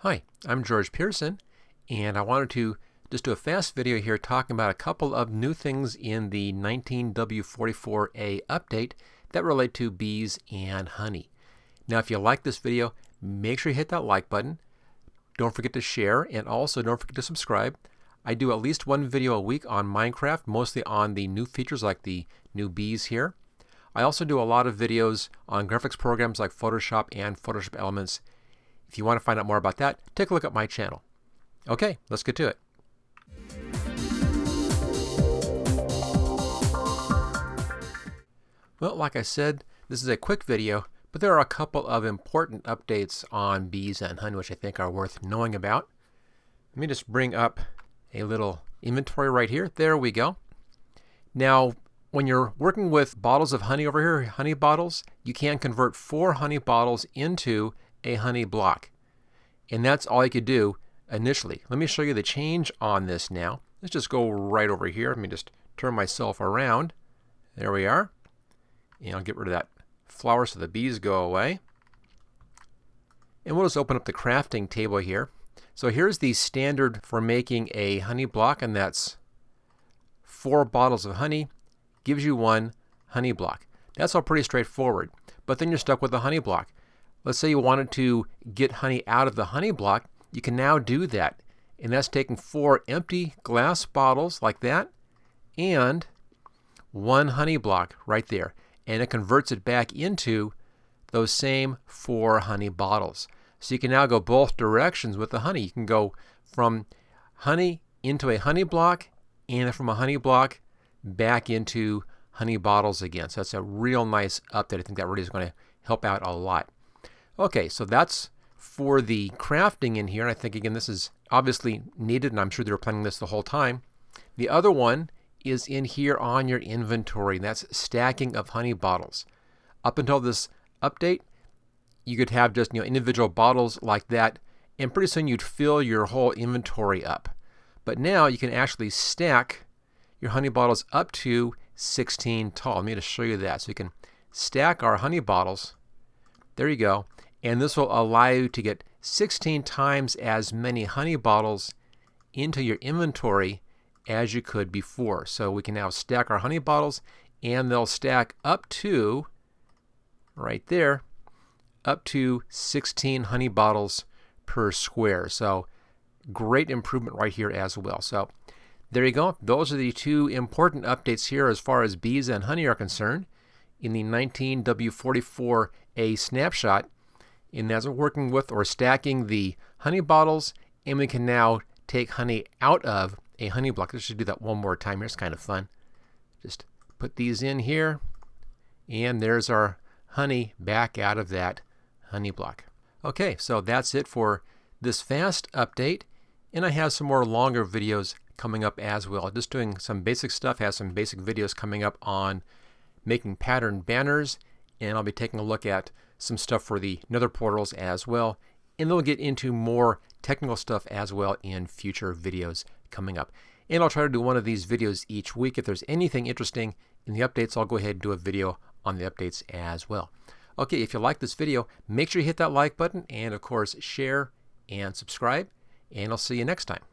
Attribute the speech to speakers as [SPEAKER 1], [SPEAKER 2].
[SPEAKER 1] Hi, I'm George Pearson, and I wanted to just do a fast video here talking about a couple of new things in the 19W44A update that relate to bees and honey. Now, if you like this video, make sure you hit that like button. Don't forget to share, and also don't forget to subscribe. I do at least one video a week on Minecraft, mostly on the new features like the new bees here. I also do a lot of videos on graphics programs like Photoshop and Photoshop Elements. If you want to find out more about that, take a look at my channel. Okay, let's get to it. Well, like I said, this is a quick video, but there are a couple of important updates on bees and honey which I think are worth knowing about. Let me just bring up a little inventory right here. There we go. Now, when you're working with bottles of honey over here, honey bottles, you can convert 4 honey bottles into a honey block. And that's all you could do initially. Let me show you the change on this now. Let's just go right over here. Let me just turn myself around. There we are. And I'll get rid of that flower so the bees go away. And we'll just open up the crafting table here. So here's the standard for making a honey block, and that's 4 bottles of honey gives you 1 honey block. That's all pretty straightforward. But then you're stuck with a honey block. Let's say you wanted to get honey out of the honey block. You can now do that. And that's taking 4 empty glass bottles like that and 1 honey block right there. And it converts it back into those same 4 honey bottles. So you can now go both directions with the honey. You can go from honey into a honey block and from a honey block back into honey bottles again. So that's a real nice update. I think that really is going to help out a lot. Okay, so that's for the crafting in here. And I think, again, this is obviously needed, and I'm sure they were planning this the whole time. The other one is in here on your inventory. That's stacking of honey bottles. Up until this update, you could have just individual bottles like that, and pretty soon you'd fill your whole inventory up. But now you can actually stack your honey bottles up to 16 tall. Let me just show you that. So you can stack our honey bottles. There you go. And this will allow you to get 16 times as many honey bottles into your inventory as you could before. So we can now stack our honey bottles, and they'll stack up to, right there, up to 16 honey bottles per square. So great improvement right here as well. So there you go. Those are the 2 important updates here as far as bees and honey are concerned in the 19W44A snapshot. And as we're working with or stacking the honey bottles, and we can now take honey out of a honey block. Let's just do that one more time here. It's kind of fun. Just put these in here, and there's our honey back out of that honey block. Okay, so that's it for this fast update, and I have some more longer videos coming up as well. Just doing some basic stuff, have some basic videos coming up on making pattern banners, and I'll be taking a look at some stuff for the nether portals as well, and then we'll get into more technical stuff as well in future videos coming up. And I'll try to do one of these videos each week. If there's anything interesting in the updates, I'll go ahead and do a video on the updates as well. Okay, if you like this video, make sure you hit that like button, and of course share and subscribe, and I'll see you next time.